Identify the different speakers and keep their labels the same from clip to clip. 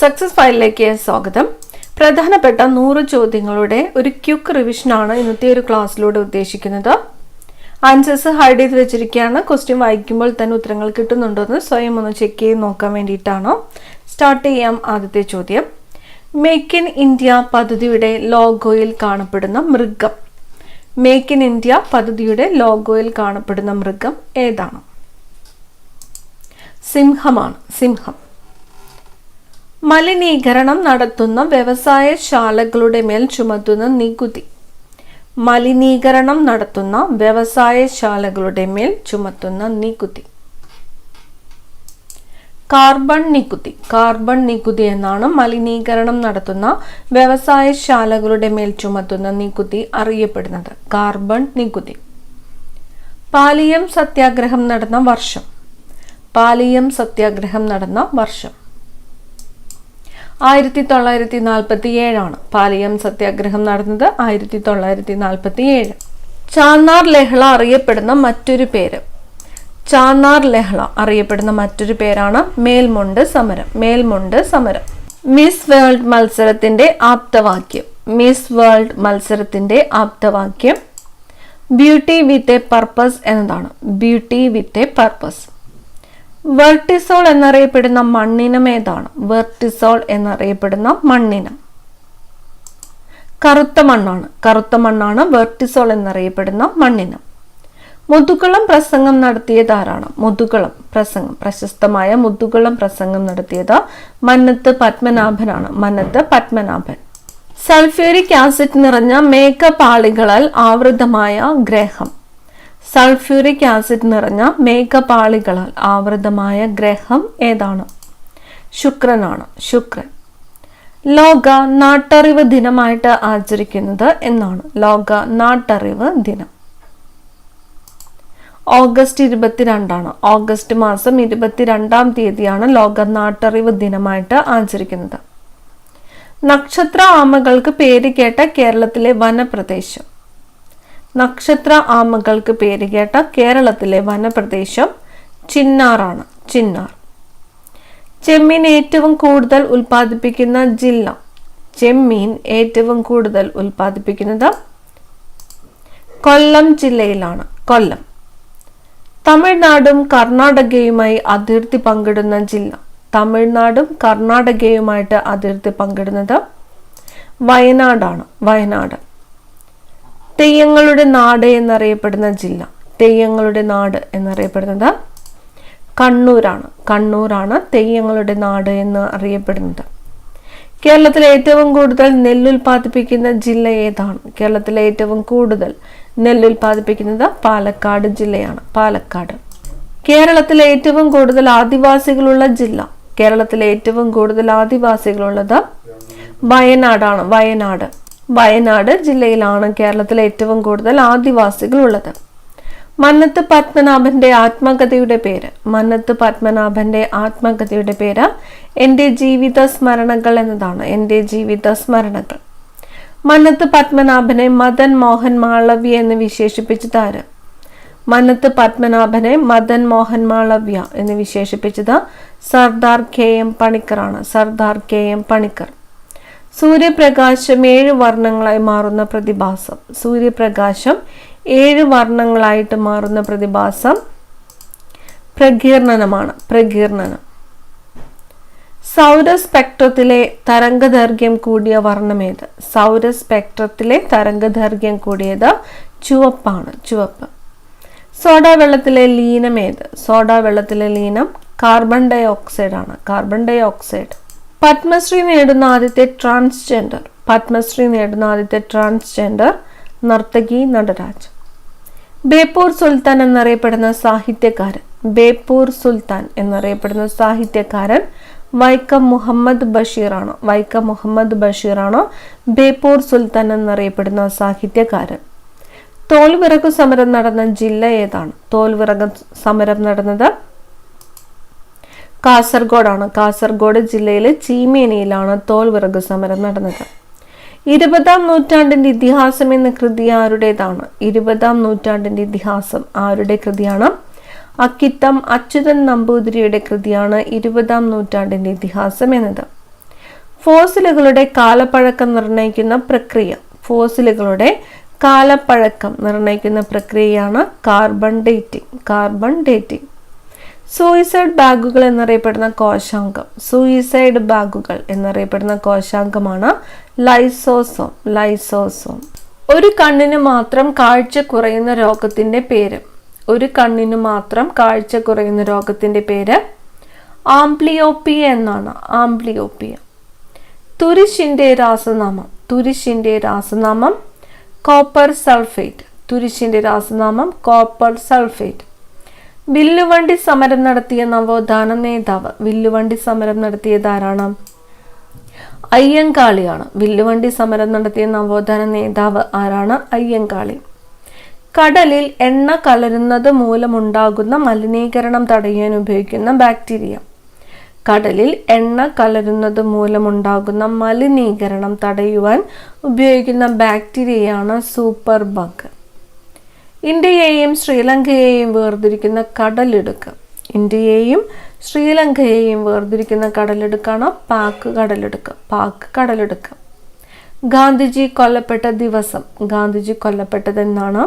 Speaker 1: Success ഫയലിലേക്ക് സ്വാഗതം. പ്രധാനപ്പെട്ട 100 ചോദ്യങ്ങളുടെ ഒരു ക്വിക്ക് റിവിഷനാണ് ഇന്നത്തെ ഒരു ക്ലാസ്സിലൂടെ ഉദ്ദേശിക്കുന്നത്. ആൻസേഴ്സ് ഹൈഡ് ചെയ്ത് വെച്ചിരിക്കുകയാണ്. ക്വസ്റ്റ്യൻ വായിക്കുമ്പോൾ തന്നെ ഉത്തരങ്ങൾ കിട്ടുന്നുണ്ടോ എന്ന് സ്വയം ഒന്ന് ചെക്ക് ചെയ്ത് നോക്കാൻ വേണ്ടിയിട്ടാണ്. സ്റ്റാർട്ട് ചെയ്യാം. ആദ്യത്തെ ചോദ്യം, മേക്ക് ഇൻ ഇന്ത്യ പദ്ധതിയുടെ ലോഗോയിൽ കാണപ്പെടുന്ന മൃഗം. മേക്ക് ഇൻ ഇന്ത്യ പദ്ധതിയുടെ ലോഗോയിൽ കാണപ്പെടുന്ന മൃഗം ഏതാണ്? സിംഹമാണ്. സിംഹം. മലിനീകരണം നടത്തുന്ന വ്യവസായശാലകളുടെ മേൽ ചുമത്തുന്ന നികുതി. മലിനീകരണം നടത്തുന്ന വ്യവസായശാലകളുടെ മേൽ ചുമത്തുന്ന നികുതി കാർബൺ നികുതി. കാർബൺ നികുതി എന്നാണ് മലിനീകരണം നടത്തുന്ന വ്യവസായശാലകളുടെ മേൽ ചുമത്തുന്ന നികുതി അറിയപ്പെടുന്നത്. കാർബൺ നികുതി. പാലിയം സത്യാഗ്രഹം നടന്ന വർഷം. പാലിയം സത്യാഗ്രഹം നടന്ന വർഷം 1947 പാലിയം സത്യാഗ്രഹം നടന്നത് 1947. ചാന്നാർ ലഹള അറിയപ്പെടുന്ന മറ്റൊരു പേര്. ചാന്നാർ ലഹള അറിയപ്പെടുന്ന മറ്റൊരു പേരാണ് മേൽമുണ്ട് സമരം. മേൽമുണ്ട് സമരം. മിസ് വേൾഡ് മത്സരത്തിന്റെ ആപ്തവാക്യം. മിസ് വേൾഡ് മത്സരത്തിന്റെ ആപ്തവാക്യം ബ്യൂട്ടി വിത്ത് എ പർപ്പസ് എന്നതാണ്. Beauty with a purpose. Vertisol എന്നറിയപ്പെടുന്ന മണ്ണിനം ഏതാണ്? വെർട്ടിസോൾ എന്നറിയപ്പെടുന്ന മണ്ണിനം കറുത്ത മണ്ണാണ്. കറുത്ത മണ്ണാണ് വെർട്ടിസോൾ എന്നറിയപ്പെടുന്ന മണ്ണിനം. മുതുകുളം പ്രസംഗം നടത്തിയത് ആരാണ്? മുതുകുളം പ്രസംഗം, പ്രശസ്തമായ മുതുകുളം പ്രസംഗം നടത്തിയത് മന്നത്ത് പത്മനാഭനാണ്. മന്നത്ത് പത്മനാഭൻ. സൾഫ്യൂരിക് ആസിഡ് നിറഞ്ഞ മേഘപാളികളാൽ ആവൃതമായ ഗ്രഹം. സൾഫ്യൂരിക് ആസിഡ് നിറഞ്ഞ മേഘപാളികളാൽ ആവൃതമായ ഗ്രഹം ഏതാണ്? ശുക്രനാണ്. ശുക്രൻ. ലോക നാട്ടറിവ് ദിനമായിട്ട് ആചരിക്കുന്നത് എന്നാണ്? ലോക നാട്ടറിവ് ദിനം ഓഗസ്റ്റ് 22. ഓഗസ്റ്റ് മാസം 22-ാം തീയതിയാണ് ലോക നാട്ടറിവ് ദിനമായിട്ട് ആചരിക്കുന്നത്. നക്ഷത്ര ആമകൾക്ക് പേര് കേട്ട കേരളത്തിലെ വനപ്രദേശം. നക്ഷത്ര ആമകൾക്ക് പേര് കേട്ട കേരളത്തിലെ വനപ്രദേശം ചിന്നാറാണ്. ചിന്നാർ. ചെമ്മീൻ ഏറ്റവും കൂടുതൽ ഉൽപ്പാദിപ്പിക്കുന്ന ജില്ല. ചെമ്മീൻ ഏറ്റവും കൂടുതൽ ഉൽപ്പാദിപ്പിക്കുന്നത് കൊല്ലം ജില്ലയിലാണ്. കൊല്ലം. തമിഴ്നാടും കർണാടകയുമായി അതിർത്തി പങ്കിടുന്ന ജില്ല. തമിഴ്നാടും കർണാടകയുമായിട്ട് അതിർത്തി പങ്കിടുന്നത് വയനാടാണ്. വയനാട്. തെയ്യങ്ങളുടെ നാട് എന്നറിയപ്പെടുന്ന ജില്ല. തെയ്യങ്ങളുടെ നാട് എന്നറിയപ്പെടുന്നത് കണ്ണൂരാണ്. കണ്ണൂരാണ് തെയ്യങ്ങളുടെ നാട് എന്ന് അറിയപ്പെടുന്നത്. കേരളത്തിലെ ഏറ്റവും കൂടുതൽ നെല്ലുൽപാദിപ്പിക്കുന്ന ജില്ല ഏതാണ്? കേരളത്തിലെ ഏറ്റവും കൂടുതൽ നെല്ലുൽപാദിപ്പിക്കുന്നത് പാലക്കാട് ജില്ലയാണ്. പാലക്കാട്. കേരളത്തിലെ ഏറ്റവും കൂടുതൽ ആദിവാസികളുള്ള ജില്ല. കേരളത്തിലെ ഏറ്റവും കൂടുതൽ ആദിവാസികളുള്ളത് വയനാടാണ്. വയനാട്. വയനാട് ജില്ലയിലാണ് കേരളത്തിലെ ഏറ്റവും കൂടുതൽ ആദിവാസികൾ ഉള്ളത്. മന്നത്ത് പത്മനാഭന്റെ ആത്മകഥയുടെ പേര്. മന്നത്ത് പത്മനാഭന്റെ ആത്മകഥയുടെ പേര് എൻ്റെ ജീവിത സ്മരണകൾ എന്നതാണ്. എൻ്റെ ജീവിത സ്മരണകൾ. മന്നത്ത് പത്മനാഭനെ മദൻ മോഹൻ മാളവ്യ എന്ന് വിശേഷിപ്പിച്ചത് ആര്? മന്നത്ത് പത്മനാഭനെ മദൻ മോഹൻ മാളവ്യ എന്ന് വിശേഷിപ്പിച്ചത് സർദാർ KM പണിക്കറാണ്. സർദാർ KM പണിക്കർ. സൂര്യപ്രകാശം 7 വർണ്ണങ്ങളായി മാറുന്ന പ്രതിഭാസം. സൂര്യപ്രകാശം 7 വർണ്ണങ്ങളായിട്ട് മാറുന്ന പ്രതിഭാസം പ്രകീർണനമാണ്. പ്രകീർണനം. സൗരസ്പെക്ട്രത്തിലെ തരംഗദൈർഘ്യം കൂടിയ വർണ്ണമേത്? സൗരസ്പെക്ട്രത്തിലെ തരംഗദൈർഘ്യം കൂടിയത് ചുവപ്പാണ്. ചുവപ്പ്. സോഡാ വെള്ളത്തിലെ ലീനം ഏത്? സോഡാ വെള്ളത്തിലെ ലീനം കാർബൺ ഡൈ ഓക്സൈഡ് ആണ്. Carbon dioxide. പത്മശ്രീ നേടുന്ന ആദ്യത്തെ ട്രാൻസ്ജെൻഡർ. പത്മശ്രീ നേടുന്ന ആദ്യത്തെ ട്രാൻസ്ജെൻഡർ നർത്തകി നടരാജ്. ബേപ്പൂർ സുൽത്താൻ എന്നറിയപ്പെടുന്ന സാഹിത്യകാരൻ. ബേപ്പൂർ സുൽത്താൻ എന്നറിയപ്പെടുന്ന സാഹിത്യകാരൻ വൈക്കം മുഹമ്മദ് ബഷീറാണ്. വൈക്കം മുഹമ്മദ് ബഷീറാണ് ബേപ്പൂർ സുൽത്താൻ എന്നറിയപ്പെടുന്ന സാഹിത്യകാരൻ. തോൽവിറകു സമരം നടന്ന ജില്ല ഏതാണ്? തോൽവിറക് സമരം നടന്നത് കാസർഗോഡാണ്. കാസർഗോഡ് ജില്ലയിലെ ചീമേനിയിലാണ് തോൽവിറക് സമരം നടന്നത്. 20-ാം നൂറ്റാണ്ടിന്റെ ഇതിഹാസം എന്ന കൃതി ആരുടേതാണ്? 20-ാം നൂറ്റാണ്ടിന്റെ ഇതിഹാസം ആരുടെ കൃതിയാണ്? അക്കിത്തം അച്യുതൻ നമ്പൂതിരിയുടെ കൃതിയാണ് 20-ാം നൂറ്റാണ്ടിന്റെ ഇതിഹാസം എന്നത്. ഫോസിലുകളുടെ കാലപ്പഴക്കം നിർണ്ണയിക്കുന്ന പ്രക്രിയ. ഫോസിലുകളുടെ കാലപ്പഴക്കം നിർണ്ണയിക്കുന്ന പ്രക്രിയയാണ് carbon dating. Carbon dating. Suicide ബാഗുകൾ എന്നറിയപ്പെടുന്ന കോശാംഗം. സൂയിസൈഡ് ബാഗുകൾ എന്നറിയപ്പെടുന്ന കോശാംഗമാണ് ലൈസോസോം. ലൈസോസോം. ഒരു കണ്ണിന് മാത്രം കാഴ്ച കുറയുന്ന രോഗത്തിന്റെ പേര്. ഒരു കണ്ണിന് മാത്രം കാഴ്ച കുറയുന്ന രോഗത്തിന്റെ പേര് ആംബ്ലിയോപ്പിയ എന്നാണ്. ആംബ്ലിയോപ്പിയ. തുരിശിന്റെ രാസനാമം. തുരിശിന്റെ രാസനാമം കോപ്പർ സൾഫേറ്റ്. തുരിശിന്റെ രാസനാമം കോപ്പർ സൾഫേറ്റ്. വില്ലുവണ്ടി സമരം നടത്തിയ നവോത്ഥാന നേതാവ്. വില്ലുവണ്ടി സമരം നടത്തിയതാരാണ്? അയ്യങ്കാളിയാണ്. വില്ലുവണ്ടി സമരം നടത്തിയ നവോത്ഥാന നേതാവ് ആരാണ്? അയ്യങ്കാളി. കടലിൽ എണ്ണ കലരുന്നത് മൂലമുണ്ടാകുന്ന മലിനീകരണം തടയാൻ ഉപയോഗിക്കുന്ന ബാക്ടീരിയ. കടലിൽ എണ്ണ കലരുന്നത് മൂലമുണ്ടാകുന്ന മലിനീകരണം തടയുവാൻ ഉപയോഗിക്കുന്ന ബാക്ടീരിയയാണ് സൂപ്പർ ബഗ്. ഇന്ത്യയെയും ശ്രീലങ്കയെയും വേർതിരിക്കുന്ന കടലിടുക്ക്. ഇന്ത്യയെയും ശ്രീലങ്കയെയും വേർതിരിക്കുന്ന കടലിടുക്കാണ് പാക് കടലിടുക്ക്. പാക് കടലിടുക്ക്. ഗാന്ധിജി കൊല്ലപ്പെട്ട ദിവസം. ഗാന്ധിജി കൊല്ലപ്പെട്ടത് എന്നാണ്?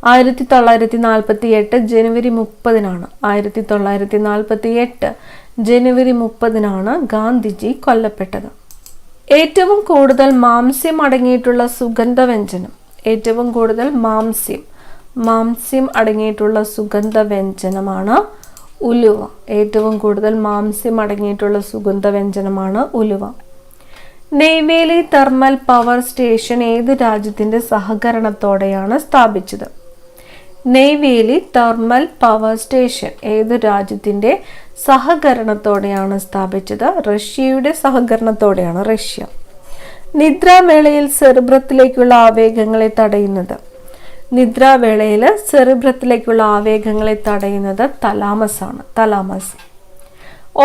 Speaker 1: 1948 ജനുവരി 30-നാണ്. 1948 ജനുവരി 30-നാണ് ഗാന്ധിജി കൊല്ലപ്പെട്ടത്. ഏറ്റവും കൂടുതൽ മാംസ്യം അടങ്ങിയിട്ടുള്ള സുഗന്ധവ്യഞ്ജനം. ഏറ്റവും കൂടുതൽ മാംസ്യം അടങ്ങിയിട്ടുള്ള സുഗന്ധവ്യഞ്ജനമാണ് ഉലുവ. ഏറ്റവും കൂടുതൽ മാംസ്യം അടങ്ങിയിട്ടുള്ള സുഗന്ധവ്യഞ്ജനമാണ് ഉലുവ. നെയ്വേലി തെർമൽ പവർ സ്റ്റേഷൻ ഏത് രാജ്യത്തിന്റെ സഹകരണത്തോടെയാണ് സ്ഥാപിച്ചത്? നെയ്വേലി തെർമൽ പവർ സ്റ്റേഷൻ ഏത് രാജ്യത്തിന്റെ സഹകരണത്തോടെയാണ് സ്ഥാപിച്ചത്? റഷ്യയുടെ സഹകരണത്തോടെയാണ്. റഷ്യ. നിദ്രാവേളയിൽ സെറിബ്രത്തിലേക്കുള്ള ആവേഗങ്ങളെ തടയുന്നത്. നിദ്രാവേളയിൽ സെറിബ്രത്തിലേക്കുള്ള ആവേഗങ്ങളെ തടയുന്നത് തലാമസ് ആണ്. തലാമസ്.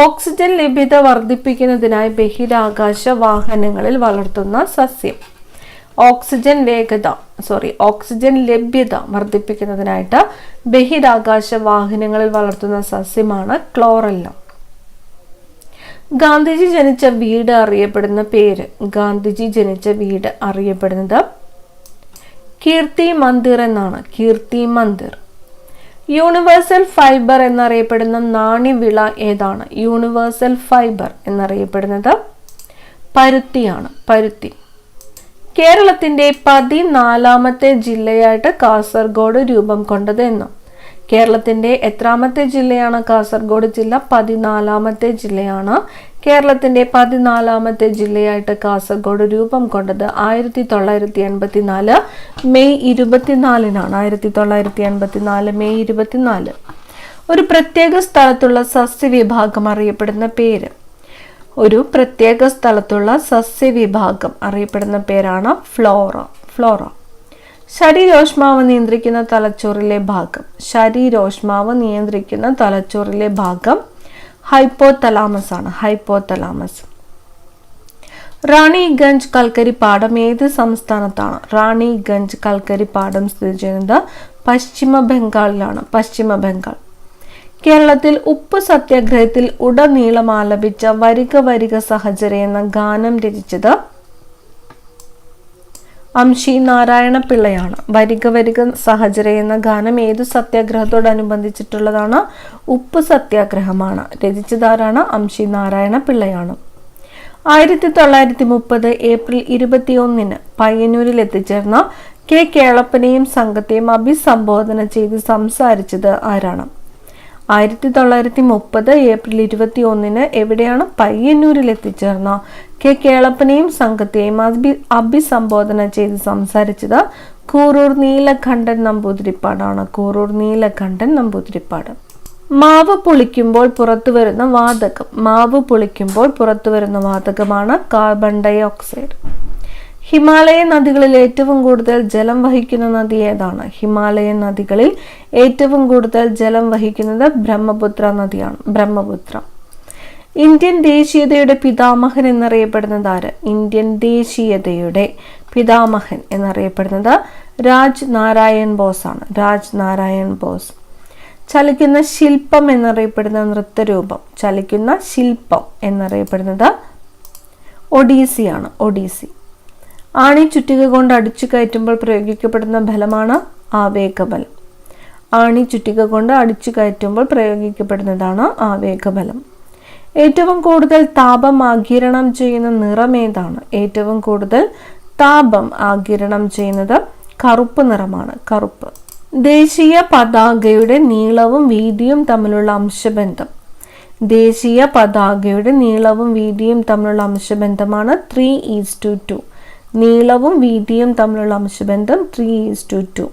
Speaker 1: ഓക്സിജൻ ലഭ്യത വർദ്ധിപ്പിക്കുന്നതിനായി ബഹിരാകാശ വാഹനങ്ങളിൽ വളർത്തുന്ന സസ്യം. ഓക്സിജൻ ലഭ്യത വർദ്ധിപ്പിക്കുന്നതിനായിട്ട് ബഹിരാകാശ വാഹനങ്ങളിൽ വളർത്തുന്ന സസ്യമാണ് ക്ലോറെല്ല. ഗാന്ധിജി ജനിച്ച വീട് അറിയപ്പെടുന്ന പേര്. ഗാന്ധിജി ജനിച്ച വീട് അറിയപ്പെടുന്നത് കീർത്തി മന്ദിർ എന്നാണ്. കീർത്തി മന്ദിർ. യൂണിവേഴ്സൽ ഫൈബർ എന്നറിയപ്പെടുന്ന നാണ്യവിള ഏതാണ്? യൂണിവേഴ്സൽ ഫൈബർ എന്നറിയപ്പെടുന്നത് പരുത്തിയാണ്. പരുത്തി. കേരളത്തിന്റെ 14ാമത്തെ ജില്ലയായിട്ട് കാസർഗോഡ് രൂപം കൊണ്ടത് എന്ന്. കേരളത്തിന്റെ എത്രാമത്തെ ജില്ലയാണ് കാസർഗോഡ് ജില്ല? 14ാമത്തെ ജില്ലയാണ്. കേരളത്തിന്റെ 14ാമത്തെ ജില്ലയായിട്ട് കാസർഗോഡ് രൂപം കൊണ്ടത് 1984 മെയ് 24-നാണ്. 1984 മെയ് 24. ഒരു പ്രത്യേക സ്ഥലത്തുള്ള സസ്യവിഭാഗം അറിയപ്പെടുന്ന പേര്. ഒരു പ്രത്യേക സ്ഥലത്തുള്ള സസ്യവിഭാഗം അറിയപ്പെടുന്ന പേരാണ് ഫ്ലോറ. ഫ്ലോറ. ശരീരോഷ്മാവ് നിയന്ത്രിക്കുന്ന തലച്ചോറിലെ ഭാഗം. ശരീരോഷ്മാവ് നിയന്ത്രിക്കുന്ന തലച്ചോറിലെ ഭാഗം ഹൈപ്പോതലാമസ് ആണ്. ഹൈപ്പോതലാമസ്. റാണിഗഞ്ച് കൽക്കരിപ്പാടം ഏത് സംസ്ഥാനത്താണ്? റാണിഗഞ്ച് കൽക്കരിപ്പാടം സ്ഥിതി ചെയ്യുന്നത് പശ്ചിമ ബംഗാളിലാണ്. പശ്ചിമ ബംഗാൾ. കേരളത്തിൽ ഉപ്പ് സത്യാഗ്രഹത്തിൽ ഉടനീളം ആലപിച്ച വരിക വരിക സഹചര എന്ന ഗാനം രചിച്ചത് അംശി നാരായണ പിള്ളയാണ്. വരിക വരിക സഹചര എന്ന ഗാനം ഏതു സത്യാഗ്രഹത്തോടനുബന്ധിച്ചിട്ടുള്ളതാണ്? ഉപ്പ് സത്യാഗ്രഹമാണ്. രചിച്ചതാരാണ്? അംശി നാരായണ പിള്ളയാണ്. 1930 ഏപ്രിൽ 21-ന് പയ്യന്നൂരിൽ എത്തിച്ചേർന്ന കെ കേളപ്പനെയും സംഘത്തെയും അഭിസംബോധന ചെയ്ത് സംസാരിച്ചത് ആരാണ്? 1930 ഏപ്രിൽ 21-ന് എവിടെയാണ്? പയ്യന്നൂരിൽ എത്തിച്ചേർന്ന കെ കേളപ്പനെയും സംഘത്തെയും അഭിസംബോധന ചെയ്ത് സംസാരിച്ചത് കൂറൂർ നീലകണ്ഠൻ നമ്പൂതിരിപ്പാടാണ്. കൂറൂർ നീലകണ്ഠൻ നമ്പൂതിരിപ്പാട്. മാവ് പൊളിക്കുമ്പോൾ പുറത്തു വരുന്ന വാതകം. മാവ് പൊളിക്കുമ്പോൾ പുറത്തു വരുന്ന വാതകമാണ് കാർബൺ ഡൈ ഓക്സൈഡ്. ഹിമാലയ നദികളിൽ ഏറ്റവും കൂടുതൽ ജലം വഹിക്കുന്ന നദി ഏതാണ്? ഹിമാലയ നദികളിൽ ഏറ്റവും കൂടുതൽ ജലം വഹിക്കുന്നത് ബ്രഹ്മപുത്ര നദിയാണ്. ബ്രഹ്മപുത്ര. ഇന്ത്യൻ ദേശീയതയുടെ പിതാമഹൻ എന്നറിയപ്പെടുന്നത് ആര്? ഇന്ത്യൻ ദേശീയതയുടെ പിതാമഹൻ എന്നറിയപ്പെടുന്നത് രാജ് നാരായൺ ബോസ് ആണ്. രാജ് നാരായൺ ബോസ്. ചലിക്കുന്ന ശില്പം എന്നറിയപ്പെടുന്ന നൃത്തരൂപം, ചലിക്കുന്ന ശില്പം എന്നറിയപ്പെടുന്നത് ഒഡീസിയാണ്. ഒഡീസി. ആണി ചുറ്റിക കൊണ്ട് അടിച്ചു കയറ്റുമ്പോൾ പ്രയോഗിക്കപ്പെടുന്ന ബലമാണ് ആവേഗബലം. ആണി ചുറ്റിക കൊണ്ട് അടിച്ചു കയറ്റുമ്പോൾ പ്രയോഗിക്കപ്പെടുന്നതാണ് ആവേഗബലം. ഏറ്റവും കൂടുതൽ താപം ആഗിരണം ചെയ്യുന്ന നിറം ഏതാണ്? ഏറ്റവും കൂടുതൽ താപം ആഗിരണം ചെയ്യുന്നത് കറുപ്പ് നിറമാണ്. കറുപ്പ്. ദേശീയ പതാകയുടെ നീളവും വീതിയും തമ്മിലുള്ള അംശബന്ധം. ദേശീയ പതാകയുടെ നീളവും വീതിയും തമ്മിലുള്ള അംശബന്ധമാണ് 3:2. നീളവും വീതിയും തമ്മിലുള്ള അംശബന്ധം 3:2.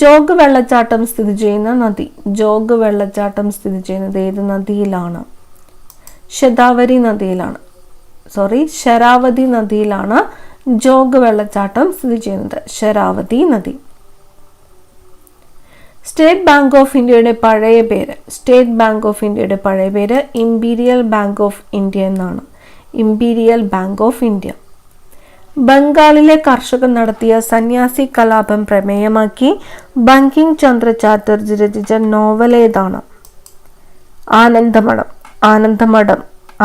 Speaker 1: ജോഗ് വെള്ളച്ചാട്ടം സ്ഥിതി ചെയ്യുന്ന നദി. ജോഗ് വെള്ളച്ചാട്ടം സ്ഥിതി ചെയ്യുന്നത് ഏത് നദിയിലാണ്? ശരാവതി നദിയിലാണ് ജോഗ് വെള്ളച്ചാട്ടം സ്ഥിതി ചെയ്യുന്നത്. ശരാവതി നദി. സ്റ്റേറ്റ് ബാങ്ക് ഓഫ് ഇന്ത്യയുടെ പഴയ പേര്. സ്റ്റേറ്റ് ബാങ്ക് ഓഫ് ഇന്ത്യയുടെ പഴയ പേര് ഇംപീരിയൽ ബാങ്ക് ഓഫ് ഇന്ത്യ എന്നാണ്. Imperial bank of India. ബംഗാളിലെ കർഷകർ നടത്തിയ സന്യാസി കലാപം പ്രമേയമാക്കി ബങ്കിം ചന്ദ്ര ചാറ്റർജി രചിച്ച നോവൽ ഏതാണ്? ആനന്ദമഠം. ആനന്ദമഠം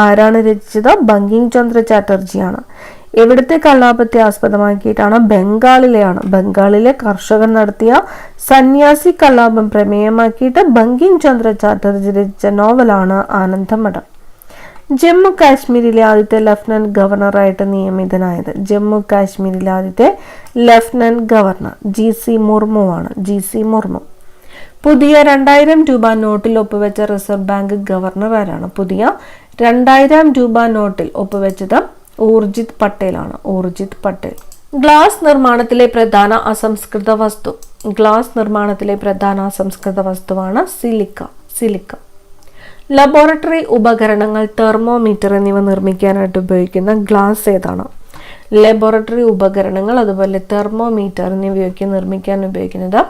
Speaker 1: ആരാണ് രചിച്ചത്? ബങ്കിം ചന്ദ്ര ചാറ്റർജിയാണ്. എവിടുത്തെ കലാപത്തെ ആസ്പദമാക്കിയിട്ടാണ്? ബംഗാളിലെ കർഷകർ നടത്തിയ സന്യാസി കലാപം പ്രമേയമാക്കിയിട്ട് ബങ്കിം ചന്ദ്ര ചാറ്റർജി രചിച്ച നോവലാണ് ആനന്ദമഠം. ജമ്മു കാശ്മീരിലെ ആദ്യത്തെ ലഫ്റ്റനന്റ് ഗവർണറായിട്ട് നിയമിതനായത്. ജമ്മു കാശ്മീരിലെ ആദ്യത്തെ ലഫ്റ്റനന്റ് ഗവർണർ GC മുർമു ആണ്. GC മുർമു. പുതിയ 2000 രൂപ നോട്ടിൽ ഒപ്പുവെച്ച റിസർവ് ബാങ്ക് ഗവർണർ ആരാണ്? പുതിയ 2000 രൂപ നോട്ടിൽ ഒപ്പുവെച്ചത് ഊർജിത് പട്ടേലാണ്. ഊർജിത് പട്ടേൽ. ഗ്ലാസ് നിർമ്മാണത്തിലെ പ്രധാന അസംസ്കൃത വസ്തു. ഗ്ലാസ് നിർമ്മാണത്തിലെ പ്രധാന അസംസ്കൃത വസ്തുവാണ് സിലിക്ക. ലബോറട്ടറി ഉപകരണങ്ങൾ, തെർമോമീറ്റർ എന്നിവ നിർമ്മിക്കാനായിട്ട് ഉപയോഗിക്കുന്ന ഗ്ലാസ് ഏതാണ്? ലബോറട്ടറി ഉപകരണങ്ങൾ അതുപോലെ തെർമോമീറ്റർ എന്നിവയൊക്കെ നിർമ്മിക്കാൻ ഉപയോഗിക്കുന്നത്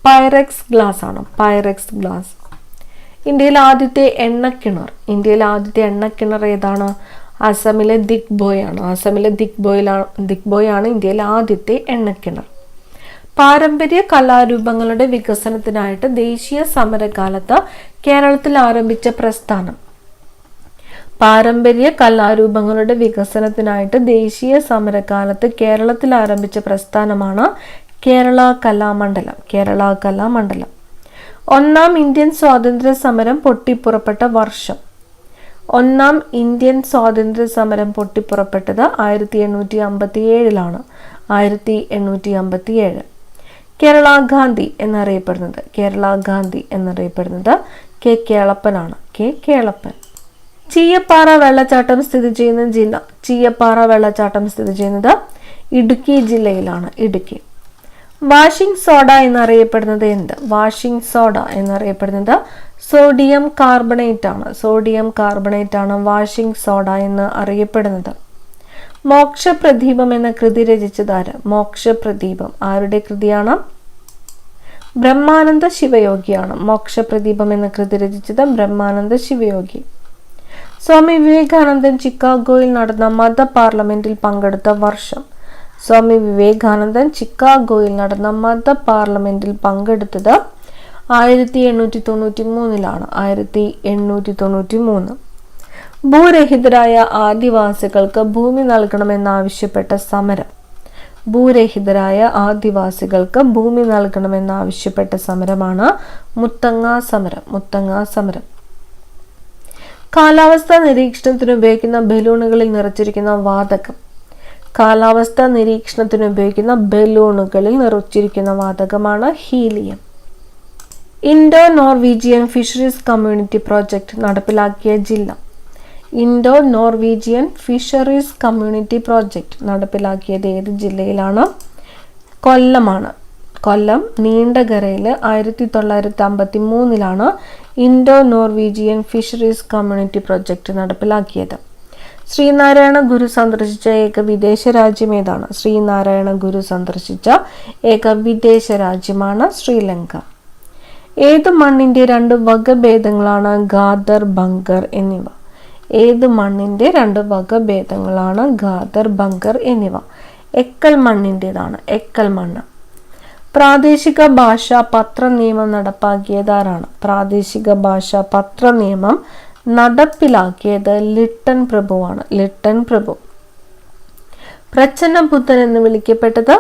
Speaker 1: പൈറക്സ് ഗ്ലാസ് ആണ്. Pyrex glass. ഇന്ത്യയിലെ ആദ്യത്തെ എണ്ണക്കിണർ. ഇന്ത്യയിലെ ആദ്യത്തെ എണ്ണക്കിണർ ഏതാണ്? അസമിലെ ദിഗ്ബോയ് ആണ്. അസമിലെ ദിഗ്ബോയ് ആണ് ഇന്ത്യയിലെ ആദ്യത്തെ എണ്ണക്കിണർ. പാരമ്പര്യ കലാരൂപങ്ങളുടെ വികസനത്തിനായിട്ട് ദേശീയ സമരകാലത്ത് കേരളത്തിൽ ആരംഭിച്ച പ്രസ്ഥാനം. പാരമ്പര്യ കലാരൂപങ്ങളുടെ വികസനത്തിനായിട്ട് ദേശീയ സമരകാലത്ത് കേരളത്തിൽ ആരംഭിച്ച പ്രസ്ഥാനമാണ് കേരള കലാമണ്ഡലം. കേരള കലാമണ്ഡലം. ഒന്നാം ഇന്ത്യൻ സ്വാതന്ത്ര്യ സമരം പൊട്ടിപ്പുറപ്പെട്ട വർഷം. ഒന്നാം ഇന്ത്യൻ സ്വാതന്ത്ര്യ സമരം പൊട്ടിപ്പുറപ്പെട്ടത് 1857 1857. കേരള ഗാന്ധി എന്നറിയപ്പെടുന്നത് കെ കേളപ്പനാണ്. കെ കേളപ്പൻ. ചീയപ്പാറ വെള്ളച്ചാട്ടം സ്ഥിതി ചെയ്യുന്ന ജില്ല. ചീയപ്പാറ വെള്ളച്ചാട്ടം സ്ഥിതി ചെയ്യുന്നത് ഇടുക്കി ജില്ലയിലാണ്. ഇടുക്കി. വാഷിംഗ് സോഡ എന്നറിയപ്പെടുന്നത് എന്ത്? വാഷിംഗ് സോഡ എന്നറിയപ്പെടുന്നത് സോഡിയം കാർബണേറ്റ് ആണ്. സോഡിയം കാർബണേറ്റ് ആണ് വാഷിംഗ് സോഡ എന്ന് അറിയപ്പെടുന്നത്. മോക്ഷപ്രദീപം എന്ന കൃതി രചിച്ചതാര്? മോക്ഷപ്രദീപം ആരുടെ കൃതിയാണ്? ബ്രഹ്മാനന്ദ ശിവയോഗിയാണ്. മോക്ഷപ്രദീപം എന്ന കൃതി രചിച്ചത് ബ്രഹ്മാനന്ദ ശിവയോഗി. സ്വാമി വിവേകാനന്ദൻ ചിക്കാഗോയിൽ നടന്ന മത പാർലമെന്റിൽ പങ്കെടുത്ത വർഷം. സ്വാമി വിവേകാനന്ദൻ ചിക്കാഗോയിൽ നടന്ന മത പാർലമെന്റിൽ പങ്കെടുത്തത് 1893 1893. ഭൂരഹിതരായ ആദിവാസികൾക്ക് ഭൂമി നൽകണമെന്നാവശ്യപ്പെട്ട സമരം. ഭൂരഹിതരായ ആദിവാസികൾക്ക് ഭൂമി നൽകണമെന്നാവശ്യപ്പെട്ട സമരമാണ് മുത്തങ്ങ സമരം. കാലാവസ്ഥാ നിരീക്ഷണത്തിന് ഉപയോഗിക്കുന്ന ബലൂണുകളിൽ നിറച്ചിരിക്കുന്ന വാതകം. കാലാവസ്ഥാ നിരീക്ഷണത്തിന് ഉപയോഗിക്കുന്ന ബലൂണുകളിൽ നിറച്ചിരിക്കുന്ന വാതകമാണ് helium. Indo Norwegian fisheries community project നടപ്പിലാക്കിയ ജില്ല. Indo Norwegian fisheries community project നടപ്പിലാക്കിയത് ഏത് ജില്ലയിലാണ്? കൊല്ലമാണ്. കൊല്ലം നീണ്ടകരയിൽ 1953 Indo Norwegian fisheries community project നടപ്പിലാക്കിയത്. ശ്രീനാരായണ ഗുരു സന്ദർശിച്ച ഏക വിദേശ രാജ്യം ഏതാണ്? ശ്രീനാരായണ ഗുരു സന്ദർശിച്ച ഏക വിദേശ രാജ്യമാണ് ശ്രീലങ്ക. ഏത് മണ്ണിന്റെ 2 വകഭേദങ്ങളാണ് ഗാദർ, ബങ്കർ എന്നിവ? ഏത് മണ്ണിന്റെ 2 വകഭേദങ്ങളാണ് ഗാദർ, ബങ്കർ എന്നിവ? എക്കൽ മണ്ണിൻ്റെതാണ്. എക്കൽ മണ്ണ്. പ്രാദേശിക ഭാഷാ പത്ര നിയമം നടപ്പാക്കിയതാരാണ്? പ്രാദേശിക ഭാഷാ പത്ര നിയമം നടപ്പിലാക്കിയത് ലിട്ടൻ പ്രഭുവാണ്. ലിട്ടൻ പ്രഭു. പ്രച്ഛന്ന ബുദ്ധൻ എന്ന് വിളിക്കപ്പെട്ടത്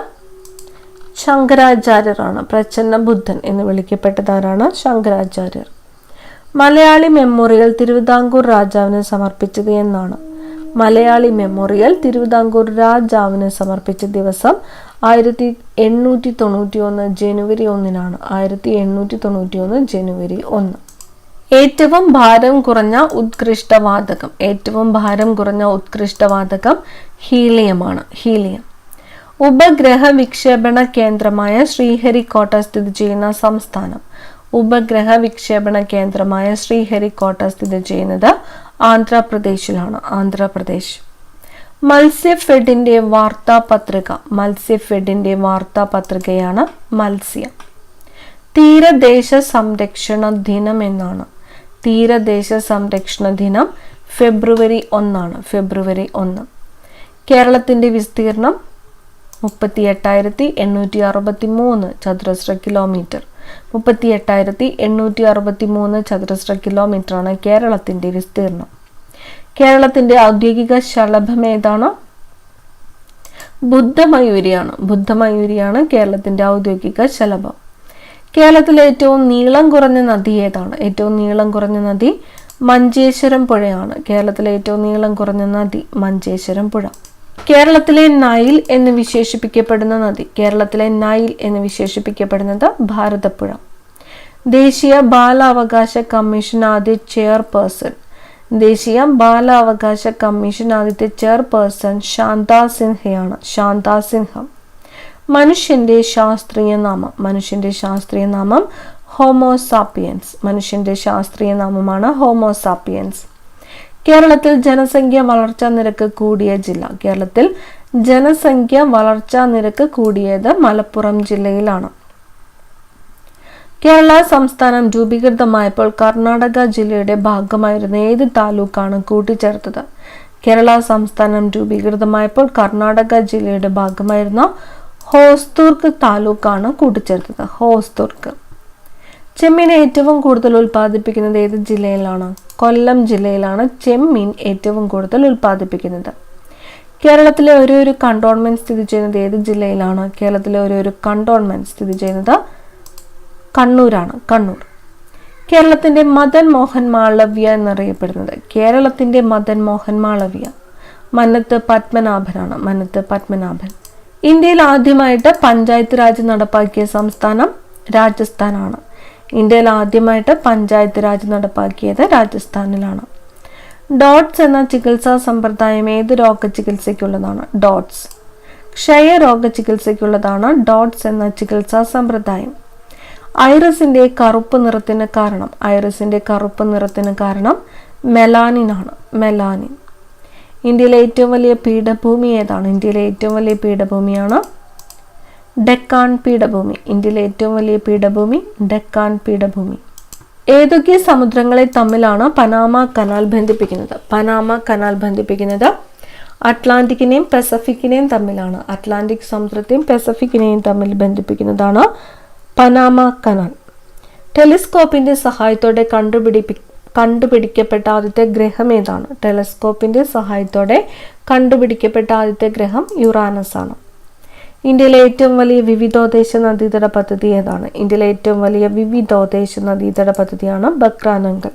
Speaker 1: ശങ്കരാചാര്യരാണ്. പ്രച്ഛന്ന ബുദ്ധൻ എന്ന് വിളിക്കപ്പെട്ടതാരാണ്? ശങ്കരാചാര്യർ. മലയാളി മെമ്മോറിയൽ തിരുവിതാംകൂർ രാജാവിന് സമർപ്പിച്ചത് എന്നാണ്? മലയാളി മെമ്മോറിയൽ തിരുവിതാംകൂർ രാജാവിന് സമർപ്പിച്ച ദിവസം 1891 ജനുവരി 1-നാണ്. 1891 ജനുവരി 1. ഏറ്റവും ഭാരം കുറഞ്ഞ ഉത്കൃഷ്ടവാതകം. ഏറ്റവും ഭാരം കുറഞ്ഞ ഉത്കൃഷ്ടവാതകം ഹീലിയമാണ്. ഹീലിയം. ഉപഗ്രഹ വിക്ഷേപണ കേന്ദ്രമായ ശ്രീഹരിക്കോട്ട സ്ഥിതി ചെയ്യുന്ന സംസ്ഥാനം. ഉപഗ്രഹ വിക്ഷേപണ കേന്ദ്രമായ ശ്രീഹരിക്കോട്ട സ്ഥിതി ചെയ്യുന്നത് ആന്ധ്രാപ്രദേശിലാണ്. ആന്ധ്രാപ്രദേശ്. മത്സ്യഫെഡിന്റെ വാർത്താപത്രിക. മത്സ്യഫെഡിന്റെ വാർത്താപത്രികയാണ് മത്സ്യം. തീരദേശ സംരക്ഷണ ദിനം എന്നാണ്? തീരദേശ സംരക്ഷണ ദിനം ഫെബ്രുവരി 1-ആണ്. ഫെബ്രുവരി 1. കേരളത്തിന്റെ വിസ്തീർണം 38,863 ചതുരശ്ര കിലോമീറ്റർ. 38,863 ചതുരശ്ര കിലോമീറ്ററാണ് കേരളത്തിന്റെ വിസ്തീർണം. കേരളത്തിന്റെ ഔദ്യോഗിക ശലഭം ഏതാണ്? ബുദ്ധമയൂരിയാണ്. ബുദ്ധമയൂരിയാണ് കേരളത്തിന്റെ ഔദ്യോഗിക ശലഭം. കേരളത്തിലെ ഏറ്റവും നീളം കുറഞ്ഞ നദി ഏതാണ്? ഏറ്റവും നീളം കുറഞ്ഞ നദി മഞ്ചേശ്വരം പുഴയാണ്. കേരളത്തിലെ ഏറ്റവും നീളം കുറഞ്ഞ നദി മഞ്ചേശ്വരം പുഴ. കേരളത്തിലെ നൈൽ എന്ന് വിശേഷിപ്പിക്കപ്പെടുന്ന നദി. കേരളത്തിലെ നൈൽ എന്ന് വിശേഷിപ്പിക്കപ്പെടുന്നത് ഭാരതപ്പുഴ. ദേശീയ ബാലാവകാശ കമ്മീഷൻ ആദ്യ ചെയർപേഴ്സൺ. ദേശീയ ബാലാവകാശ കമ്മീഷൻ ആദ്യത്തെ ചെയർപേഴ്സൺ ശാന്താ സിൻഹയാണ്. ശാന്താ സിൻഹ. മനുഷ്യന്റെ ശാസ്ത്രീയ നാമം. മനുഷ്യന്റെ ശാസ്ത്രീയ നാമം ഹോമോസാപ്പിയൻസ്. മനുഷ്യന്റെ ശാസ്ത്രീയ നാമമാണ് ഹോമോസാപ്പിയൻസ്. കേരളത്തിൽ ജനസംഖ്യ വളർച്ചാ നിരക്ക് കൂടിയ ജില്ല. കേരളത്തിൽ ജനസംഖ്യ വളർച്ചാ നിരക്ക് കൂടിയത് മലപ്പുറം ജില്ലയിലാണ്. കേരള സംസ്ഥാനം രൂപീകൃതമായപ്പോൾ കർണാടക ജില്ലയുടെ ഭാഗമായിരുന്ന ഏത് താലൂക്കാണ് കൂട്ടിച്ചേർത്തത്? കേരള സംസ്ഥാനം രൂപീകൃതമായപ്പോൾ കർണാടക ജില്ലയുടെ ഭാഗമായിരുന്ന ഹോസ്ദുർഗ് താലൂക്കാണ് കൂട്ടിച്ചേർത്തത്. ഹോസ്ദുർഗ്. ചെമ്മീൻ ഏറ്റവും കൂടുതൽ ഉൽപ്പാദിപ്പിക്കുന്നത് ഏത് ജില്ലയിലാണ്? കൊല്ലം ജില്ലയിലാണ് ചെമ്മീൻ ഏറ്റവും കൂടുതൽ ഉൽപ്പാദിപ്പിക്കുന്നത്. കേരളത്തിലെ ഒരു കണ്ടോൺമെന്റ് സ്ഥിതി ചെയ്യുന്നത് ഏത് ജില്ലയിലാണ്? കേരളത്തിലെ ഒരു കണ്ടോൺമെന്റ് സ്ഥിതി ചെയ്യുന്നത് കണ്ണൂരാണ്. കണ്ണൂർ. കേരളത്തിന്റെ മദൻ മോഹൻ മാളവ്യ എന്നറിയപ്പെടുന്നത്. കേരളത്തിന്റെ മദൻ മോഹൻ മാളവ്യ മന്നത്ത് പത്മനാഭനാണ്. മന്നത്ത് പത്മനാഭൻ. ഇന്ത്യയിൽ ആദ്യമായിട്ട് പഞ്ചായത്ത് രാജ് നടപ്പാക്കിയ സംസ്ഥാനം രാജസ്ഥാനാണ്. ഇന്ത്യയിൽ ആദ്യമായിട്ട് പഞ്ചായത്ത് രാജ് നടപ്പാക്കിയത് രാജസ്ഥാനിലാണ്. ഡോട്ട്സ് എന്ന ചികിത്സാ സമ്പ്രദായം ഏത് രോഗ ചികിത്സയ്ക്കുള്ളതാണ്? ഡോട്ട്സ്. ക്ഷയരോഗ ചികിത്സയ്ക്കുള്ളതാണ് ഡോട്ട്സ് എന്ന ചികിത്സാ സമ്പ്രദായം. ഐറിസിന്റെ കറുപ്പ് നിറത്തിന് കാരണം. ഐറിസിന്റെ കറുപ്പ് നിറത്തിന് കാരണം മെലാനിൻ ആണ്. മെലാനിൻ. ഇന്ത്യയിലെ ഏറ്റവും വലിയ പീഠഭൂമി ഏതാണ്? ഇന്ത്യയിലെ ഏറ്റവും വലിയ പീഠഭൂമിയാണ് ഡെക്കാൻ പീഠഭൂമി. ഇന്ത്യയിലെ ഏറ്റവും വലിയ പീഠഭൂമി ഡെക്കാൻ പീഠഭൂമി. ഏതൊക്കെ സമുദ്രങ്ങളെ തമ്മിലാണ് പനാമ കനാൽ ബന്ധിപ്പിക്കുന്നത്? പനാമ കനാൽ ബന്ധിപ്പിക്കുന്നത് അറ്റ്ലാന്റിക്കിനെയും പസഫിക്കിനെയും തമ്മിലാണ്. അറ്റ്ലാന്റിക് സമുദ്രത്തെയും പസഫിക്കിനെയും തമ്മിൽ ബന്ധിപ്പിക്കുന്നതാണ് പനാമ കനാൽ. ടെലിസ്കോപ്പിന്റെ സഹായത്തോടെ കണ്ടുപിടിക്കപ്പെട്ട ആദ്യത്തെ ഗ്രഹം ഏതാണ്? ടെലിസ്കോപ്പിന്റെ സഹായത്തോടെ കണ്ടുപിടിക്കപ്പെട്ട ആദ്യത്തെ ഗ്രഹം യുറാനസ് ആണ്. ഇന്ത്യയിലെ ഏറ്റവും വലിയ വിവിധോദ്ദേശ നദീതട പദ്ധതി ഏതാണ്? ഇന്ത്യയിലെ ഏറ്റവും വലിയ വിവിധോദ്ദേശ നദീതട പദ്ധതിയാണ് ബക്രാനങ്കൽ.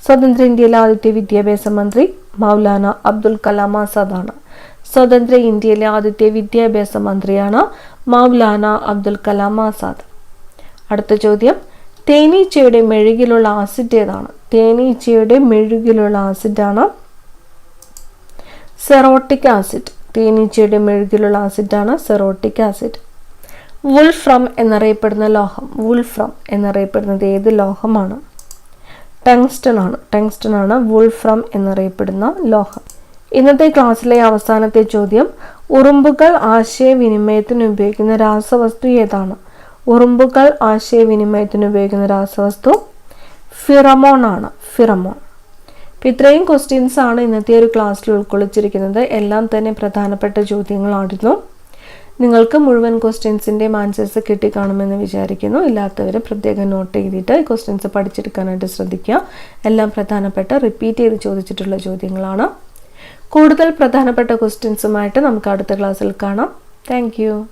Speaker 1: സ്വതന്ത്ര ഇന്ത്യയിലെ ആദ്യത്തെ വിദ്യാഭ്യാസ മന്ത്രി മൗലാന അബ്ദുൽ കലാം ആസാദ് ആണ്. സ്വതന്ത്ര ഇന്ത്യയിലെ ആദ്യത്തെ വിദ്യാഭ്യാസ മന്ത്രിയാണ് മൗലാന അബ്ദുൽ കലാം ആസാദ്. അടുത്ത ചോദ്യം, തേനീച്ചയുടെ മെഴുകിലുള്ള ആസിഡ് ഏതാണ്? തേനീച്ചയുടെ മെഴുകിലുള്ള ആസിഡാണ് സെറോട്ടിക് ആസിഡ്. തേനീച്ചയുടെ മെഴുകിലുള്ള ആസിഡാണ് സെറോട്ടിക് ആസിഡ്. വുൾഫ്രം എന്നറിയപ്പെടുന്ന ലോഹം. വുൾഫ്രം എന്നറിയപ്പെടുന്നത് ഏത് ലോഹമാണ്? ടങ്സ്റ്റൺ ആണ്. ടങ്സ്റ്റൺ ആണ് വുൾഫ്രം എന്നറിയപ്പെടുന്ന ലോഹം. ഇന്നത്തെ ക്ലാസ്സിലെ അവസാനത്തെ ചോദ്യം, ഉറുമ്പുകൾ ആശയവിനിമയത്തിന് ഉപയോഗിക്കുന്ന രാസവസ്തു ഏതാണ്? ഉറുമ്പുകൾ ആശയവിനിമയത്തിന് ഉപയോഗിക്കുന്ന രാസവസ്തു ഫിറമോൺ ആണ്. ഫിറമോൺ. ഇത്രയും ക്വസ്റ്റ്യൻസ് ആണ് ഇന്നത്തെ ഒരു ക്ലാസ്സിൽ ഉൾക്കൊള്ളിച്ചിരിക്കുന്നത്. എല്ലാം തന്നെ പ്രധാനപ്പെട്ട ചോദ്യങ്ങളായിരുന്നു. നിങ്ങൾക്ക് മുഴുവൻ ക്വസ്റ്റ്യൻസിൻ്റെയും ആൻസേഴ്സ് കിട്ടിക്കാണുമെന്ന് വിചാരിക്കുന്നു. ഇല്ലാത്തവർ പ്രത്യേകം നോട്ട് ചെയ്തിട്ട് ഈ ക്വസ്റ്റ്യൻസ് പഠിച്ചെടുക്കാനായിട്ട് ശ്രദ്ധിക്കുക. എല്ലാം പ്രധാനപ്പെട്ട റിപ്പീറ്റ് ചെയ്ത് ചോദിച്ചിട്ടുള്ള ചോദ്യങ്ങളാണ്. കൂടുതൽ പ്രധാനപ്പെട്ട ക്വസ്റ്റ്യൻസുമായിട്ട് നമുക്ക് അടുത്ത ക്ലാസ്സിൽ കാണാം. താങ്ക്